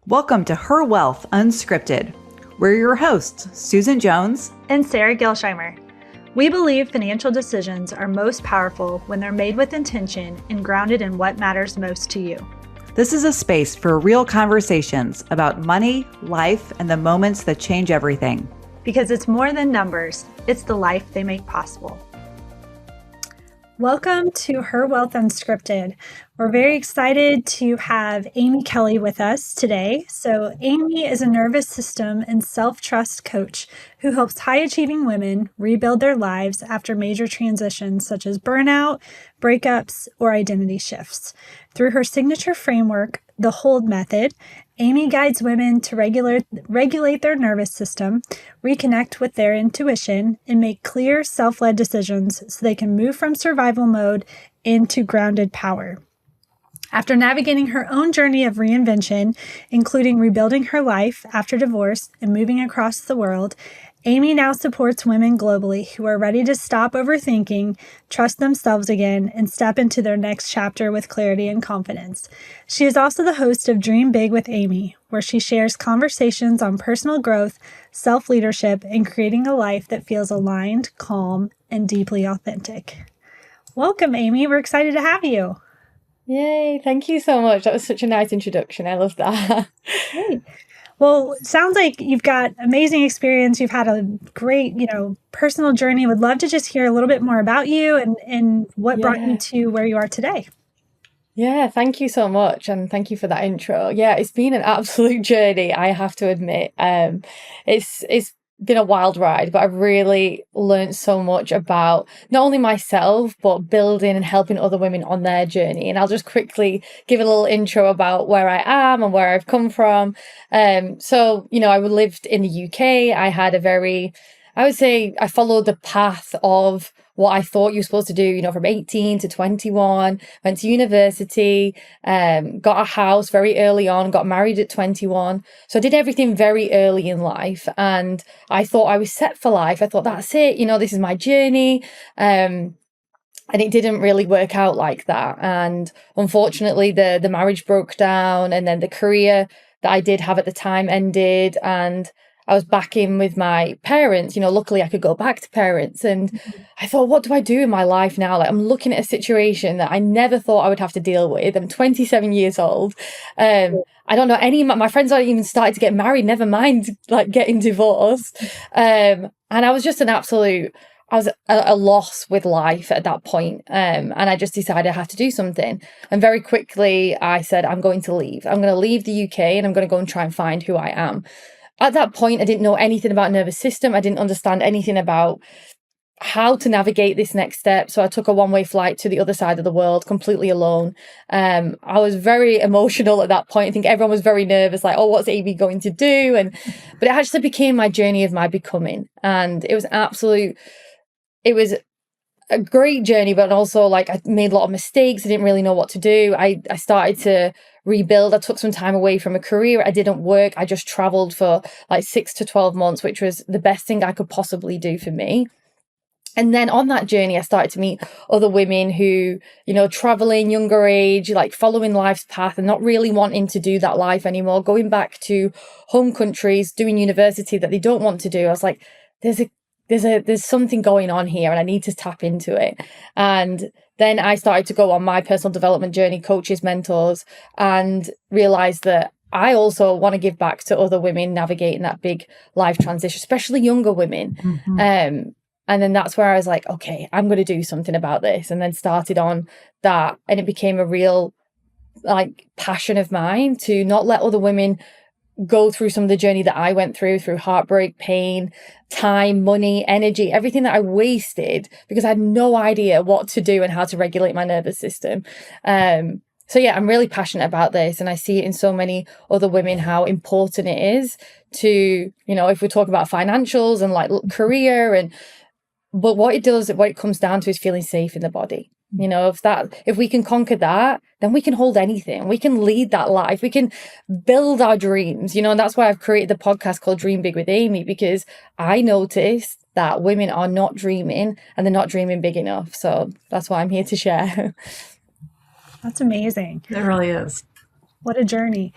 Welcome to Her Wealth Unscripted. We're your hosts, Susan Jones and Sara Gelsheimer. We believe financial decisions are most powerful when they're made with intention and grounded in what matters most to you. This is a space for real conversations about money, life, and the moments that change everything. Because it's more than numbers, it's the life they make possible. Welcome to Her Wealth Unscripted. We're very excited to have Amy Kelly with us today. So Amy is a nervous system and self-trust coach who helps high-achieving women rebuild their lives after major transitions such as burnout, breakups, or identity shifts. Through her signature framework, the Hold Method, Amy guides women to regulate their nervous system, reconnect with their intuition, and make clear self-led decisions so they can move from survival mode into grounded power. After navigating her own journey of reinvention, including rebuilding her life after divorce and moving across the world, Amy now supports women globally who are ready to stop overthinking, trust themselves again, and step into their next chapter with clarity and confidence. She is also the host of Dream Big with Amy, where she shares conversations on personal growth, self-leadership, and creating a life that feels aligned, calm, and deeply authentic. Welcome, Amy. We're excited to have you. Yay. Thank you so much. That was such a nice introduction. I love that. Great. Well, it sounds like you've got amazing experience. You've had a great, personal journey. Would love to just hear a little bit more about you and what brought you to where you are today. Yeah, thank you so much. And thank you for that intro. Yeah, it's been an absolute journey, I have to admit. It's been a wild ride, but I've really learned so much about not only myself, but building and helping other women on their journey. And I'll just quickly give a little intro about where I am and where I've come from. I lived in the UK. I would say I followed the path of what I thought you were supposed to do, from 18 to 21, went to university, got a house very early on, got married at 21. So I did everything very early in life and I thought I was set for life. I thought, that's it, this is my journey. And it didn't really work out like that. And unfortunately, the marriage broke down and then the career that I did have at the time ended and I was back in with my parents. Luckily I could go back to parents and I thought, what do I do in my life now? Like, I'm looking at a situation that I never thought I would have to deal with. I'm 27 years old. I don't know my friends aren't even started to get married, never mind like getting divorced. And I was just I was at a loss with life at that point. And I just decided I had to do something. And very quickly I said, I'm going to leave. I'm going to leave the UK and I'm going to go and try and find who I am. At that point, I didn't know anything about nervous system. I didn't understand anything about how to navigate this next step. So I took a one-way flight to the other side of the world completely alone. I was very emotional at that point. I think everyone was very nervous, like, oh, what's Amy going to do? But it actually became my journey of my becoming. And it was a great journey, but also like I made a lot of mistakes. I didn't really know what to do. I started to rebuild. I took some time away from a career. I didn't work. I just traveled for like 6 to 12 months, which was the best thing I could possibly do for me. And then on that journey, I started to meet other women who, traveling younger age, like following life's path and not really wanting to do that life anymore, going back to home countries, doing university that they don't want to do. I was like, there's something going on here and I need to tap into it. And then I started to go on my personal development journey, coaches, mentors, and realized that I also want to give back to other women navigating that big life transition, especially younger women. Mm-hmm. And then that's where I was like, okay, I'm going to do something about this. And then started on that. And it became a real passion of mine to not let other women go through some of the journey that I went through heartbreak, pain, time, money, energy, everything that I wasted because I had no idea what to do and how to regulate my nervous system. So yeah, I'm really passionate about this and I see it in so many other women, how important it is to, if we talk about financials and like career but what it comes down to is feeling safe in the body. If we can conquer that, then we can hold anything. We can lead that life. We can build our dreams, and that's why I've created the podcast called Dream Big with Amy, because I noticed that women are not dreaming and they're not dreaming big enough. So that's why I'm here to share. That's amazing. It really is. What a journey.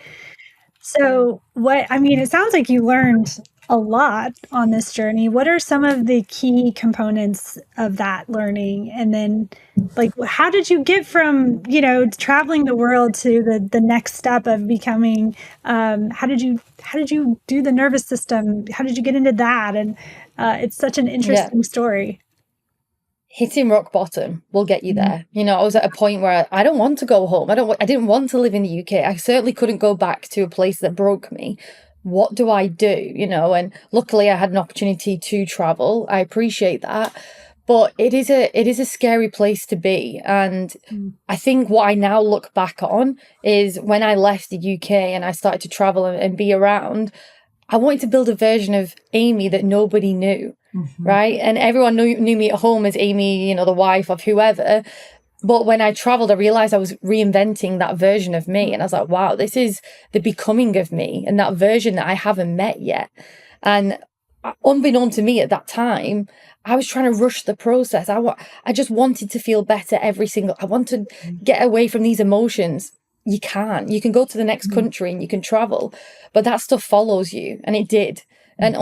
So it sounds like you learned a lot on this journey. What are some of the key components of that learning? And then like, how did you get from, traveling the world to the next step of becoming, how did you do the nervous system? How did you get into that? And it's such an Yeah. interesting story. Hitting rock bottom will get you there. I was at a point where I don't want to go home. I didn't want to live in the UK. I certainly couldn't go back to a place that broke me. What do I do? And luckily I had an opportunity to travel. I appreciate that. But it is a scary place to be. And I think what I now look back on is when I left the UK and I started to travel and be around, I wanted to build a version of Amy that nobody knew. Right. And everyone knew me at home as Amy, the wife of whoever. But when I traveled, I realized I was reinventing that version of me. And I was like, wow, this is the becoming of me and that version that I haven't met yet. And unbeknown to me at that time, I was trying to rush the process. I just wanted to feel better I want to get away from these emotions. You can't. You can go to the next country and you can travel, but that stuff follows you. And it did. And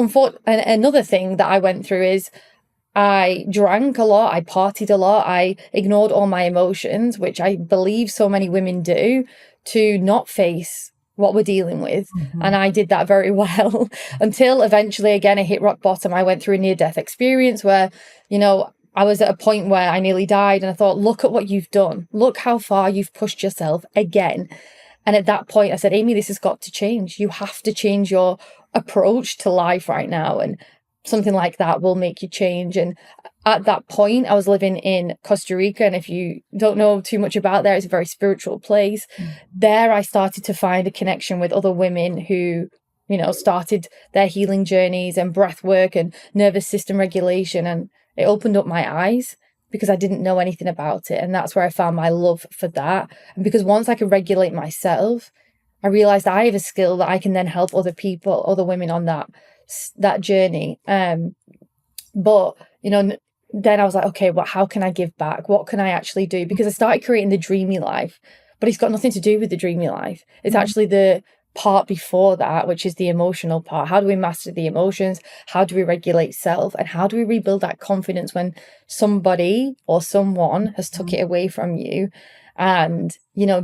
another thing that I went through is I drank a lot, I partied a lot, I ignored all my emotions, which I believe so many women do, to not face what we're dealing with. And I did that very well until eventually, again, I hit rock bottom. I went through a near-death experience where, I was at a point where I nearly died, and I thought, look at what you've done. Look how far you've pushed yourself again. And at that point, I said, Amy, this has got to change. You have to change your approach to life right now. And something like that will make you change. And at that point, I was living in Costa Rica. And if you don't know too much about there, it's a very spiritual place. There, I started to find a connection with other women who, started their healing journeys and breath work and nervous system regulation. And it opened up my eyes because I didn't know anything about it. And that's where I found my love for that. And because once I could regulate myself, I realized I have a skill that I can then help other people, other women on that journey. But, then I was like, okay, well, how can I give back? What can I actually do? Because I started creating the dreamy life, but it's got nothing to do with the dreamy life. It's actually the part before that, which is the emotional part. How do we master the emotions? How do we regulate self? And how do we rebuild that confidence when somebody or someone has took it away from you? And,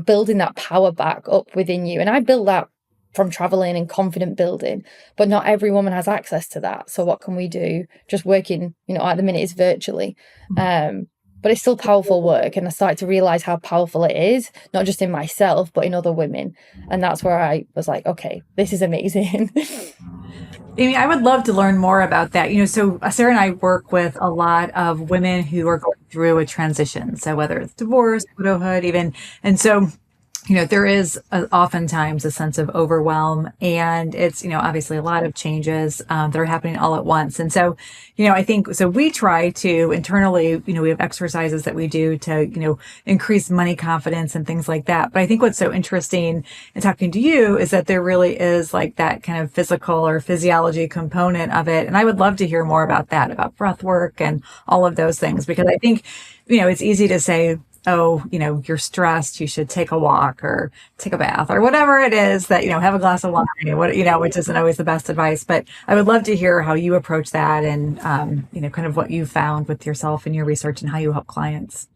building that power back up within you. And I built that from traveling and confident building, but not every woman has access to that. So what can we do? Just working, at the minute is virtually. But it's still powerful work. And I started to realize how powerful it is, not just in myself, but in other women. And that's where I was like, okay, this is amazing. Amy, I would love to learn more about that. So Sara and I work with a lot of women who are going through a transition. So whether it's divorce, widowhood, even. And so there is oftentimes a sense of overwhelm, and it's, obviously a lot of changes that are happening all at once. And so, I think, so we try to internally, we have exercises that we do to, increase money confidence and things like that. But I think what's so interesting in talking to you is that there really is like that kind of physical or physiology component of it. And I would love to hear more about that, about breath work and all of those things, because I think, it's easy to say, oh, you're stressed, you should take a walk or take a bath or whatever it is that, have a glass of wine, which isn't always the best advice. But I would love to hear how you approach that and, kind of what you found with yourself and your research and how you help clients.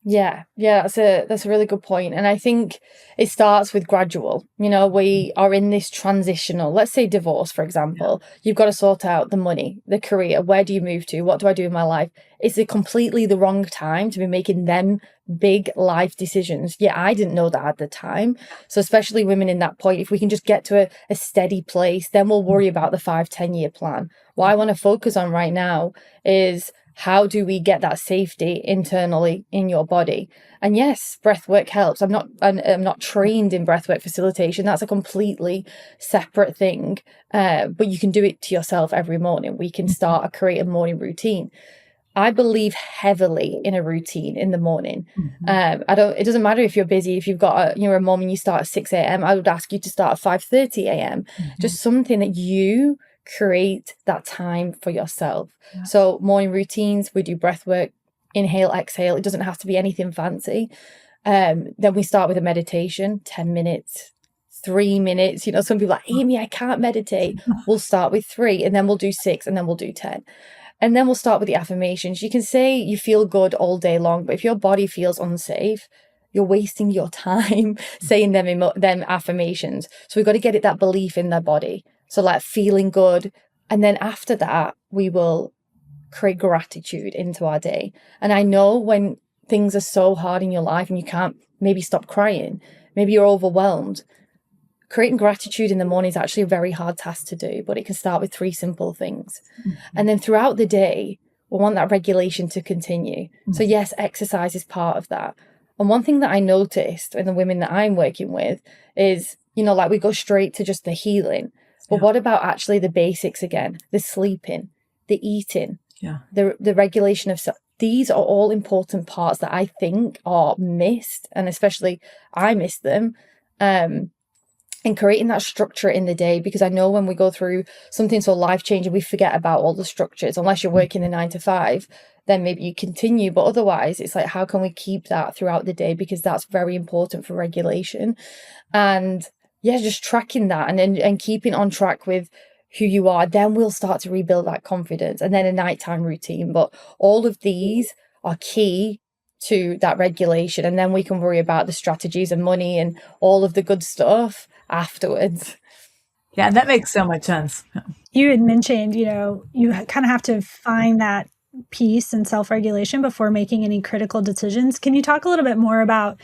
Yeah, that's a really good point. And I think it starts with gradual. We are in this transitional, let's say divorce, for example. You've got to sort out the money, the career. Where do you move to? What do I do in my life? It's completely the wrong time to be making them big life decisions. Yeah, I didn't know that at the time. So especially women in that point, if we can just get to a steady place, then we'll worry about the 5-10 year plan. What I want to focus on right now is, how do we get that safety internally in your body? And yes, breath work helps. I'm not trained in breath work facilitation. That's a completely separate thing. But you can do it to yourself every morning. We can create a morning routine. I believe heavily in a routine in the morning. It doesn't matter if you're busy, if you've got a mom and you start at 6 a.m. I would ask you to start at 5:30 a.m. Just something that you create that time for yourself. Yeah. So morning routines, we do breath work, inhale, exhale. It doesn't have to be anything fancy. Then we start with a meditation, 10 minutes, 3 minutes. You know, some people are like, Amy, I can't meditate. We'll start with 3, and then we'll do 6, and then we'll do 10. And then we'll start with the affirmations. You can say you feel good all day long, but if your body feels unsafe, you're wasting your time saying them affirmations. So we've got to get that belief in their body. So like feeling good. And then after that, we will create gratitude into our day. And I know when things are so hard in your life and you can't maybe stop crying, maybe you're overwhelmed, creating gratitude in the morning is actually a very hard task to do, but it can start with 3 simple things. And then throughout the day, we want that regulation to continue. So yes, exercise is part of that. And one thing that I noticed in the women that I'm working with is, you know, like we go straight to just the healing, but what about actually the basics again? The sleeping, the eating, the regulation of these are all important parts that I think are missed, and especially I miss them. And creating that structure in the day, because I know when we go through something so life-changing, we forget about all the structures. Unless you're working the 9 to 5, then maybe you continue. But otherwise, it's like, how can we keep that throughout the day? Because that's very important for regulation. And yeah, just tracking that and keeping on track with who you are. Then we'll start to rebuild that confidence, and then a nighttime routine. But all of these are key to that regulation. And then we can worry about the strategies and money and all of the good stuff afterwards. Yeah, that makes so much sense. You had mentioned, you know, you kind of have to find that peace and self-regulation before making any critical decisions. Can you talk a little bit more about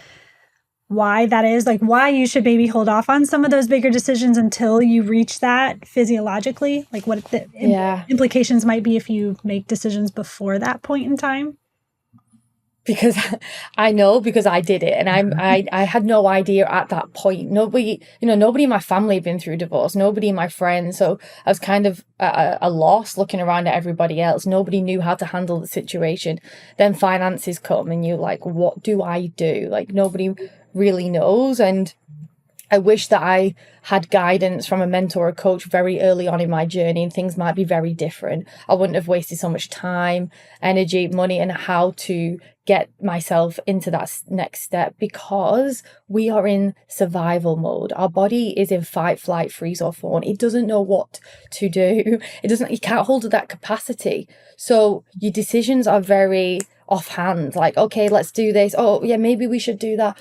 why that is? Like why you should maybe hold off on some of those bigger decisions until you reach that physiologically? Like what the implications might be if you make decisions before that point in time? Because I know, because I did it, and I had no idea at that point. Nobody in my family had been through divorce, nobody in my friends. So I was kind of a loss looking around at everybody else. Nobody knew how to handle the situation. Then finances come and you're like, what do I do? Like nobody really knows. And I wish that I had guidance from a mentor or coach very early on in my journey, and things might be very different. I wouldn't have wasted so much time, energy, money, and how to get myself into that next step, because we are in survival mode. Our body is in fight, flight, freeze, or fawn. It doesn't know what to do. It can't hold that capacity. So your decisions are very offhand, like, okay, let's do this. Oh yeah, maybe we should do that.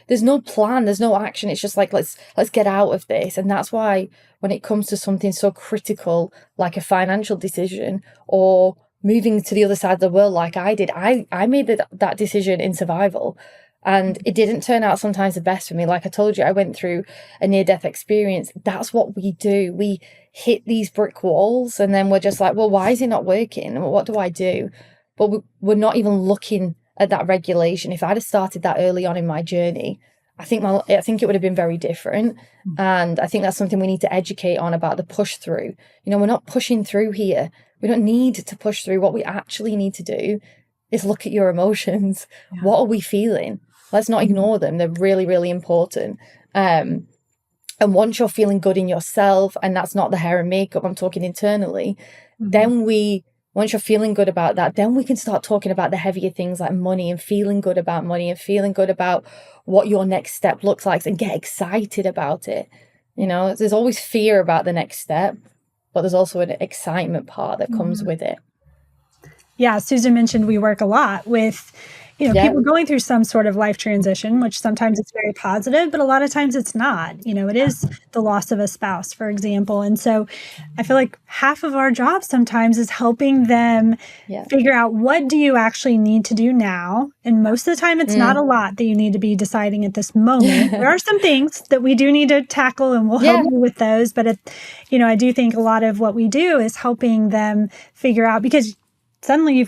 There's no plan, there's no action. It's just like, let's get out of this. And that's why when it comes to something so critical like a financial decision or moving to the other side of the world like I did, I made that decision in survival, and it didn't turn out sometimes the best for me. Like I told you, I went through a near-death experience. That's what we do. We hit these brick walls and then we're just like, well, why is it not working? What do I do? But we're not even looking at that regulation. If I'd have started that early on in my journey, I think it would have been very different. And I think that's something we need to educate on, about the push through. You know, we're not pushing through here. We don't need to push through. What we actually need to do is look at your emotions. Yeah. What are we feeling? Let's not ignore them. They're really, really important. And once you're feeling good in yourself, and that's not the hair and makeup, I'm talking internally, then once you're feeling good about that, then we can start talking about the heavier things like money, and feeling good about money, and feeling good about what your next step looks like, and get excited about it. You know, there's always fear about the next step, but there's also an excitement part that comes with it. Yeah, Susan mentioned we work a lot with, people going through some sort of life transition, which sometimes it's very positive, but a lot of times it's not. It is the loss of a spouse, for example. And so I feel like half of our job sometimes is helping them figure out, what do you actually need to do now? And most of the time, it's not a lot that you need to be deciding at this moment. There are some things that we do need to tackle, and we'll help you with those. But, I do think a lot of what we do is helping them figure out, because suddenly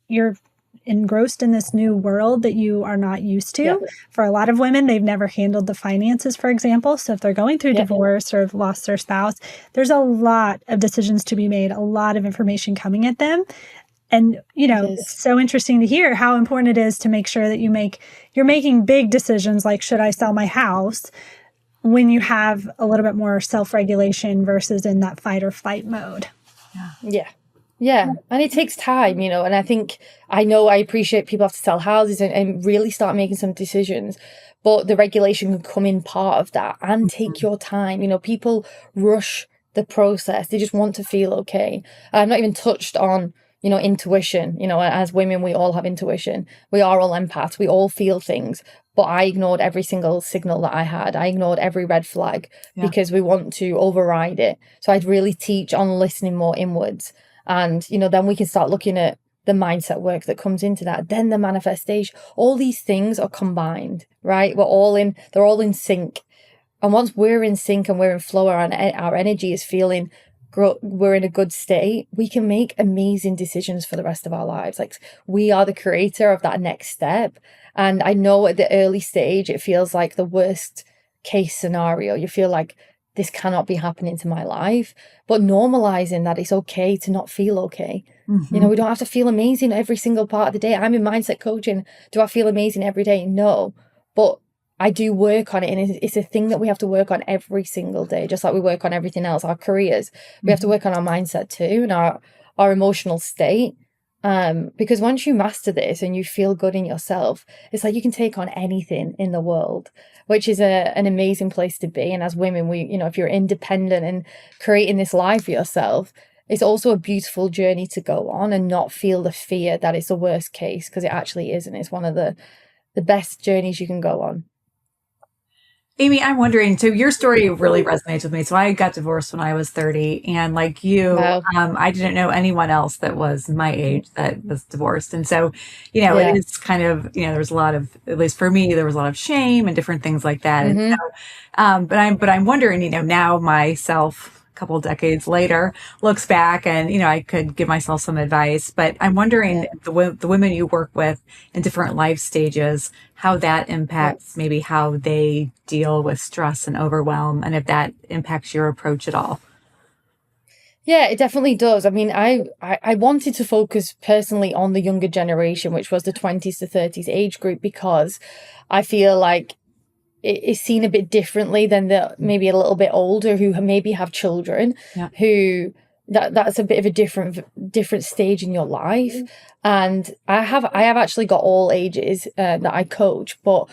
you're engrossed in this new world that you are not used to. For a lot of women, they've never handled the finances, for example. So if they're going through divorce or have lost their spouse, there's a lot of decisions to be made, a lot of information coming at them. And, it's so interesting to hear how important it is to make sure that you're making big decisions like, should I sell my house, when you have a little bit more self-regulation versus in that fight or flight mode. Yeah. And it takes time, and I appreciate people have to sell houses and really start making some decisions. but the regulation can come in part of that, and take your time. You know, people rush the process. They just want to feel okay. I've not even touched on, you know, intuition. You know, as women, we all have intuition. We are all empaths. We all feel things. But I ignored every single signal that I had. I ignored every red flag because we want to override it. So I'd really teach on listening more inwards. And, you know, then we can start looking at the mindset work that comes into that. Then the manifestation, all these things are combined, right? They're all in sync. And once we're in sync and we're in flow, our energy is feeling, we're in a good state, we can make amazing decisions for the rest of our lives. Like, we are the creator of that next step. And I know at the early stage, it feels like the worst case scenario. You feel like this cannot be happening to my life, but normalizing that it's okay to not feel okay. You know, we don't have to feel amazing every single part of the day. I'm in mindset coaching. Do I feel amazing every day? No, but I do work on it, and it's a thing that we have to work on every single day, just like we work on everything else, our careers. We have to work on our mindset too, and our emotional state. Because once you master this and you feel good in yourself, it's like you can take on anything in the world, which is an amazing place to be. And as women, we, you know, if you're independent and creating this life for yourself, it's also a beautiful journey to go on, and not feel the fear that it's the worst case, because it actually isn't. It's one of the best journeys you can go on. Amy, I'm wondering, so your story really resonates with me. So I got divorced when I was 30, and like you, Wow. I didn't know anyone else that was my age that was divorced. And so, you know, it is kind of, you know, there's a lot of, at least for me, there was a lot of shame and different things like that. And so, but I'm wondering, you know, now myself, couple of decades later, looks back, and you know, I could give myself some advice, but I'm wondering the women you work with in different life stages, how that impacts maybe how they deal with stress and overwhelm, and if that impacts your approach at all. Yeah, it definitely does. I mean, I wanted to focus personally on the younger generation, which was the 20s to 30s age group, because I feel like it's seen a bit differently than the maybe a little bit older, who maybe have children, who that's a bit of a different stage in your life. And I have actually got all ages that I coach, but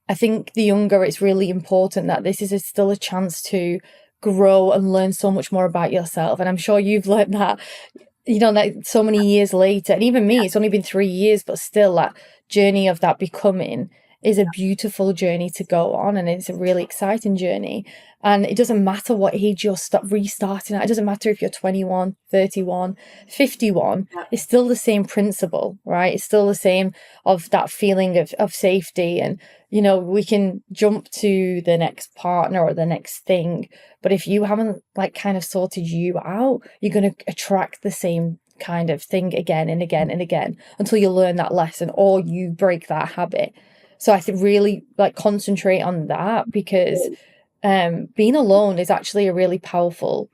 I think the younger, it's really important that this is still a chance to grow and learn so much more about yourself. And I'm sure you've learned that, you know, like so many years later. And even me, it's only been 3 years, but still that journey of that becoming is a beautiful journey to go on, and it's a really exciting journey. And it doesn't matter what age you're restarting at. It doesn't matter if you're 21, 31, 51. It's still the same principle, right? It's still the same of that feeling of safety. And, you know, we can jump to the next partner or the next thing, but if you haven't like kind of sorted you out, you're going to attract the same kind of thing again and again and again until you learn that lesson or you break that habit. So I think really like concentrate on that, because being alone is actually a really powerful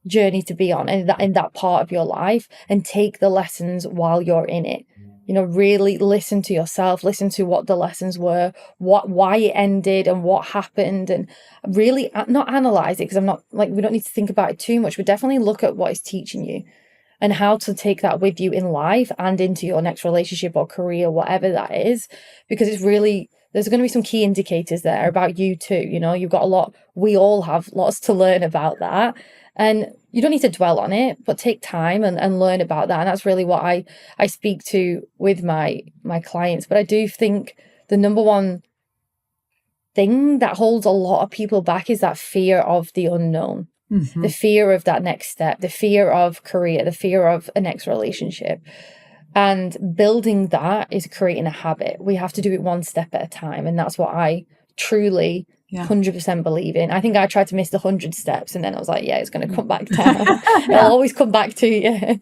journey to be on in that part of your life, and take the lessons while you're in it. You know, really listen to yourself, listen to what the lessons were, why it ended and what happened, and really not analyze it, because I'm not like, we don't need to think about it too much, but definitely look at what it's teaching you and how to take that with you in life and into your next relationship or career, whatever that is, because it's really, there's going to be some key indicators there about you too. You know, you've got we all have lots to learn about that, and you don't need to dwell on it, but take time and learn about that. And that's really what I speak to with my clients. But I do think the number one thing that holds a lot of people back is that fear of the unknown. The fear of that next step, the fear of career, the fear of a next relationship. And building that is creating a habit. We have to do it one step at a time. And that's what I truly 100% believe in. I think I tried to miss the 100 steps, and then I was like, yeah, it's going to come back down. It'll always come back to you.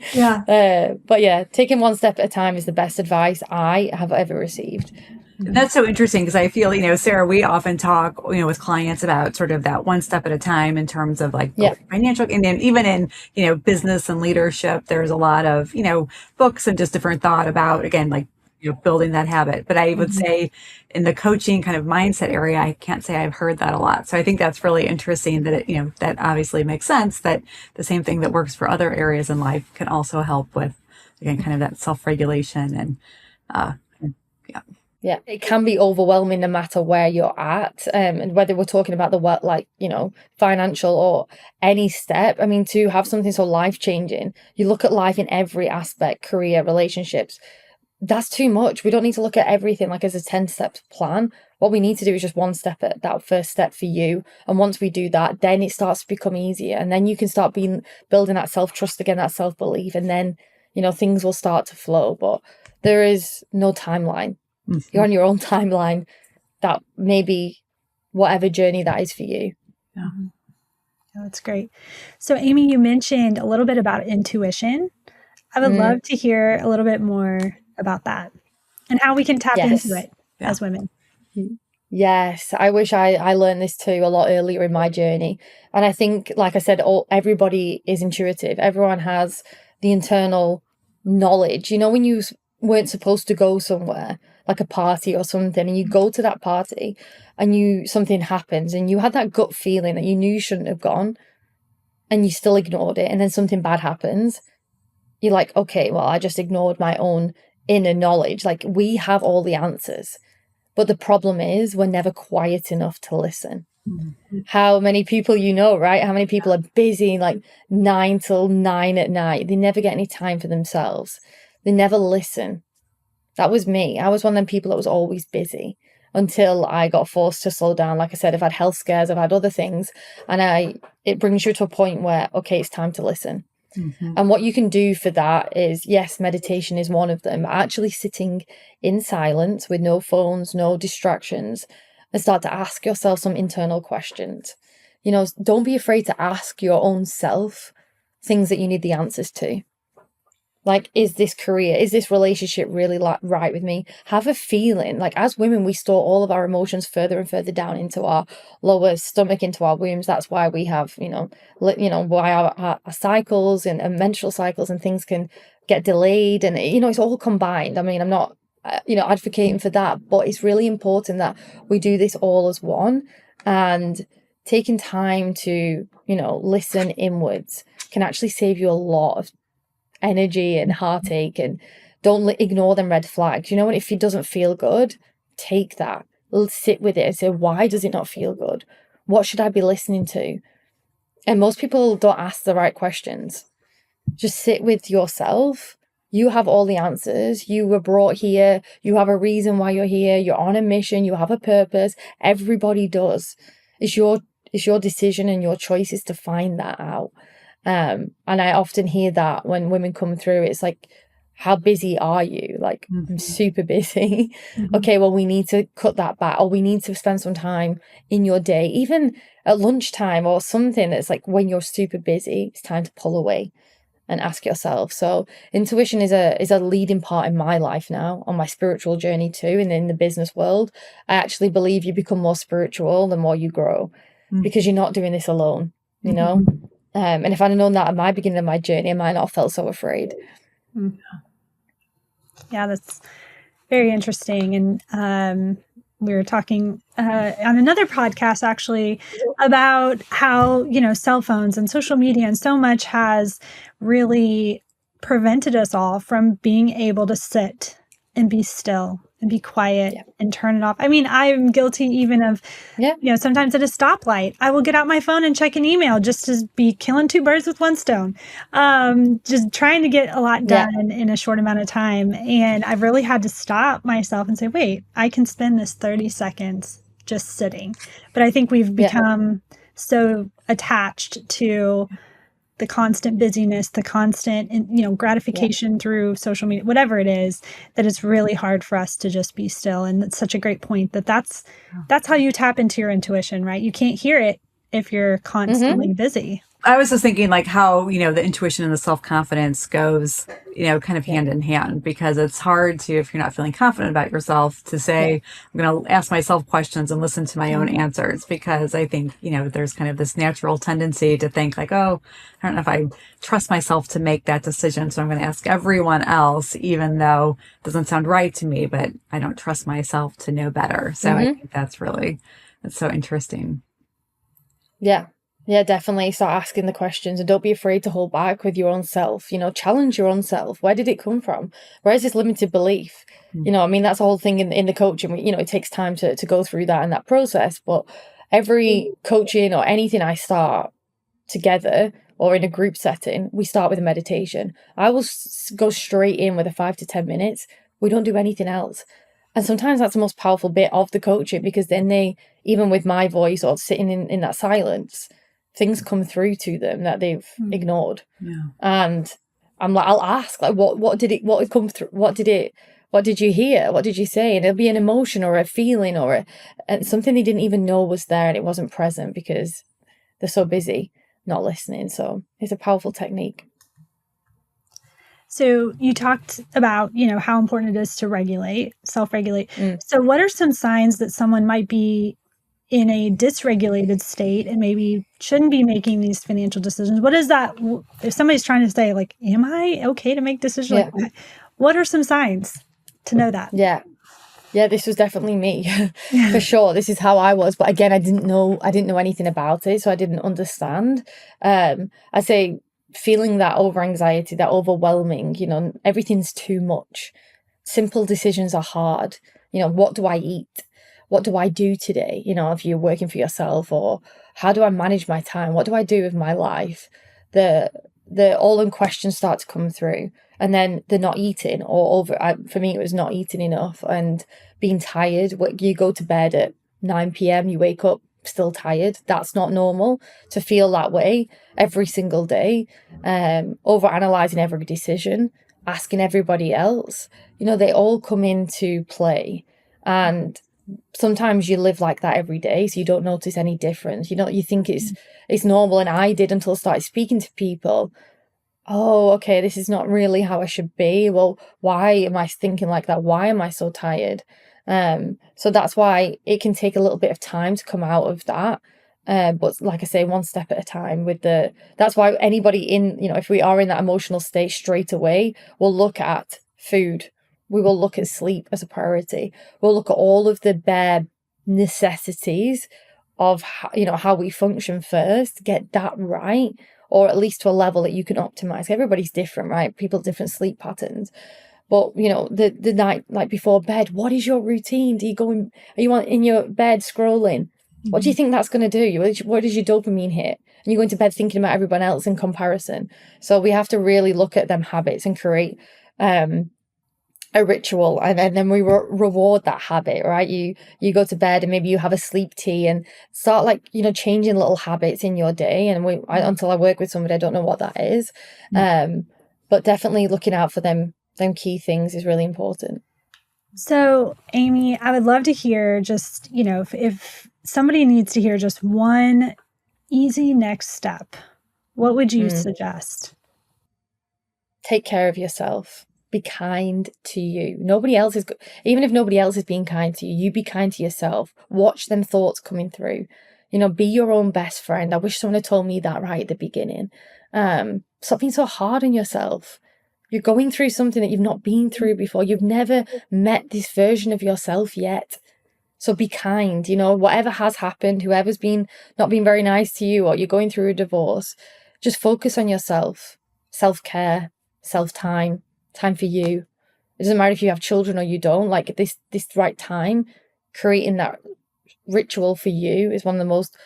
But yeah, taking one step at a time is the best advice I have ever received. That's so interesting, because I feel, you know, Sara, we often talk, you know, with clients about sort of that one step at a time in terms of like financial, and then even in, you know, business and leadership, there's a lot of, you know, books and just different thought about, again, like, you know, building that habit. But I would say in the coaching kind of mindset area, I can't say I've heard that a lot. So I think that's really interesting that it, you know, that obviously makes sense that the same thing that works for other areas in life can also help with, again, kind of that self-regulation and, Yeah, it can be overwhelming no matter where you're at, and whether we're talking about the work, like, financial or any step. I mean, to have something so life-changing, you look at life in every aspect, career, relationships, that's too much. We don't need to look at everything like as a 10-step plan. What we need to do is just one step at that first step for you. And once we do that, then it starts to become easier. And then you can start building that self-trust again, that self-belief. And then, things will start to flow. But there is no timeline. You're on your own timeline. That may be whatever journey that is for you. Yeah. That's great. So Amy, you mentioned a little bit about intuition. I would love to hear a little bit more about that and how we can tap into it as women. Yes, I wish I learned this too a lot earlier in my journey. And I think, like I said, everybody is intuitive. Everyone has the internal knowledge. When you weren't supposed to go somewhere, like a party or something, and you go to that party and something happens and you had that gut feeling that you knew you shouldn't have gone and you still ignored it, and then something bad happens, you're like, okay, well, I just ignored my own inner knowledge. Like, we have all the answers, but the problem is we're never quiet enough to listen. How many people right? How many people are busy like 9 till 9 at night? They never get any time for themselves. They never listen. That was me. I was one of them people that was always busy until I got forced to slow down. Like I said, I've had health scares, I've had other things, and it brings you to a point where, okay, it's time to listen. And what you can do for that is, yes, meditation is one of them. Actually sitting in silence with no phones, no distractions, and start to ask yourself some internal questions. Don't be afraid to ask your own self things that you need the answers to. Like, is this career, is this relationship really right with me? Have a feeling. Like, as women, we store all of our emotions further and further down into our lower stomach, into our wombs. That's why we have, why our cycles and menstrual cycles and things can get delayed. And, it's all combined. I mean, I'm not, advocating for that, but it's really important that we do this all as one. And taking time to, listen inwards can actually save you a lot of energy and heartache. And don't ignore them red flags. If it doesn't feel good, take that, sit with it and say, why does it not feel good? What should I be listening to? And most people don't ask the right questions. Just sit with yourself. You have all the answers. You were brought here. You have a reason why you're here. You're on a mission. You have a purpose. Everybody does. It's your decision and your choices to find that out. And I often hear that when women come through, it's like, how busy are you? Like, I'm super busy. Okay, well, we need to cut that back, or we need to spend some time in your day, even at lunchtime or something. That's like, when you're super busy, it's time to pull away and ask yourself. So intuition is a leading part in my life now, on my spiritual journey too, and in the business world. I actually believe you become more spiritual the more you grow, because you're not doing this alone, and if I'd known that at my beginning of my journey, I might not have felt so afraid. Yeah, that's very interesting. And we were talking on another podcast, actually, about how, cell phones and social media and so much has really prevented us all from being able to sit and be still and be quiet and turn it off. I mean, I'm guilty even of, sometimes at a stoplight, I will get out my phone and check an email just to be killing two birds with one stone. Just trying to get a lot done in a short amount of time. And I've really had to stop myself and say, wait, I can spend this 30 seconds just sitting. But I think we've become so attached to the constant busyness, the constant, gratification through social media, whatever it is, that it's really hard for us to just be still. And it's such a great point that's how you tap into your intuition, right? You can't hear it if you're constantly busy. I was just thinking like how, the intuition and the self-confidence goes, kind of hand in hand, because it's hard to, if you're not feeling confident about yourself, to say, I'm going to ask myself questions and listen to my own answers, because I think, there's kind of this natural tendency to think like, oh, I don't know if I trust myself to make that decision, so I'm going to ask everyone else, even though it doesn't sound right to me, but I don't trust myself to know better. So I think that's so interesting. Yeah. Yeah, definitely start asking the questions and don't be afraid to hold back with your own self. Challenge your own self. Where did it come from? Where is this limited belief? I mean, that's the whole thing in the coaching. It takes time to go through that and that process. But every coaching or anything I start together or in a group setting, we start with a meditation. I will go straight in with a 5 to 10 minutes. We don't do anything else. And sometimes that's the most powerful bit of the coaching, because then they, even with my voice or sitting in that silence, things come through to them that they've ignored. Yeah. And I'm like, I'll ask, like, what did it come through? What did you hear? What did you say? And it'll be an emotion or a feeling or and something they didn't even know was there, and it wasn't present because they're so busy not listening. So it's a powerful technique. So you talked about, how important it is to self-regulate. So what are some signs that someone might be in a dysregulated state and maybe shouldn't be making these financial decisions? What is that? If somebody's trying to say, like, am I okay to make decisions like that? What are some signs to know that? Yeah, this was definitely me for sure. This is how I was. But again, I didn't know anything about it. So I didn't understand. I say feeling that over anxiety, that overwhelming, everything's too much. Simple decisions are hard. What do I eat? What do I do today? If you're working for yourself, or how do I manage my time? What do I do with my life? The all in questions start to come through. And then the not eating, or for me, it was not eating enough and being tired. You go to bed at 9 p.m, you wake up still tired. That's not normal to feel that way every single day. Over analyzing every decision, asking everybody else, they all come into play. And sometimes you live like that every day, so you don't notice any difference. You think it's normal. And I did, until I started speaking to people. Oh, okay, this is not really how I should be. Well, why am I thinking like that? Why am I so tired? So that's why it can take a little bit of time to come out of that. But like I say, one step at a time. That's why anybody if we are in that emotional state, straight away, we'll look at food. We will look at sleep as a priority. We'll look at all of the bare necessities of how we function first, get that right, or at least to a level that you can optimize. Everybody's different, right? People have different sleep patterns. But, the night, like before bed, what is your routine? Are you in your bed scrolling? What do you think that's going to do? What does your dopamine hit? And you're going to bed thinking about everyone else in comparison. So we have to really look at them habits and create a ritual, and then we reward that habit, right? You go to bed and maybe you have a sleep tea and start changing little habits in your day. And until I work with somebody, I don't know what that is. But definitely looking out for them key things is really important. So Amy, I would love to hear just, if somebody needs to hear just one easy next step, what would you suggest? Take care of yourself. Be kind to you. Nobody else is, even if nobody else is being kind to you, you be kind to yourself. Watch them thoughts coming through. Be your own best friend. I wish someone had told me that right at the beginning. Stop being so hard on yourself. You're going through something that you've not been through before. You've never met this version of yourself yet. So be kind. Whatever has happened, whoever's not been very nice to you, or you're going through a divorce, just focus on yourself. Self-care, self-time. Time for you. It doesn't matter if you have children or you don't. Like this right time, creating that ritual for you is one of the most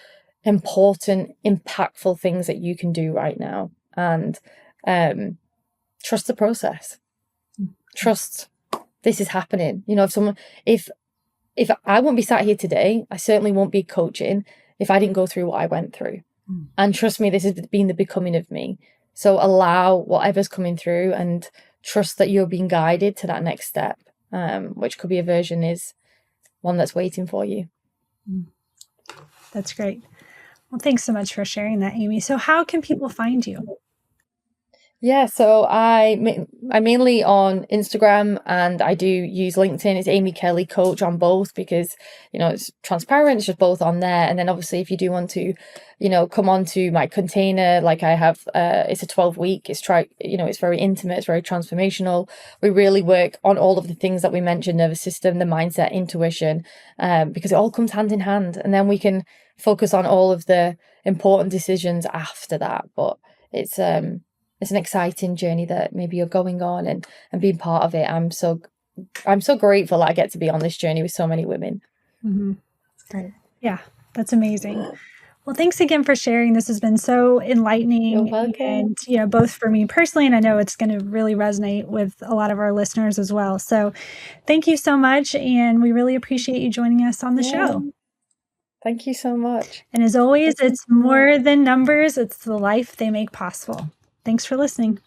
important, impactful things that you can do right now. And trust the process. Trust this is happening. If I won't be sat here today, I certainly won't be coaching if I didn't go through what I went through. And trust me, this has been the becoming of me. So allow whatever's coming through and trust that you're being guided to that next step, which could be is one that's waiting for you. That's great. Well, thanks so much for sharing that, Amy. So how can people find you? Yeah, so I'm mainly on Instagram, and I do use LinkedIn. It's Amy Kelly Coach on both because, it's transparent. It's just both on there. And then obviously if you do want to, come onto my container, like I have, it's a 12-week. It's very intimate. It's very transformational. We really work on all of the things that we mentioned: nervous system, the mindset, intuition, because it all comes hand in hand. And then we can focus on all of the important decisions after that. But it's an exciting journey that maybe you're going on and being part of it. I'm so grateful that I get to be on this journey with so many women. Mm-hmm. Right. Yeah, that's amazing. Well, thanks again for sharing. This has been so enlightening. You're welcome. And, both for me personally, and I know it's going to really resonate with a lot of our listeners as well. So thank you so much. And we really appreciate you joining us on the show. Thank you so much. And as always, it's more than numbers. It's the life they make possible. Thanks for listening.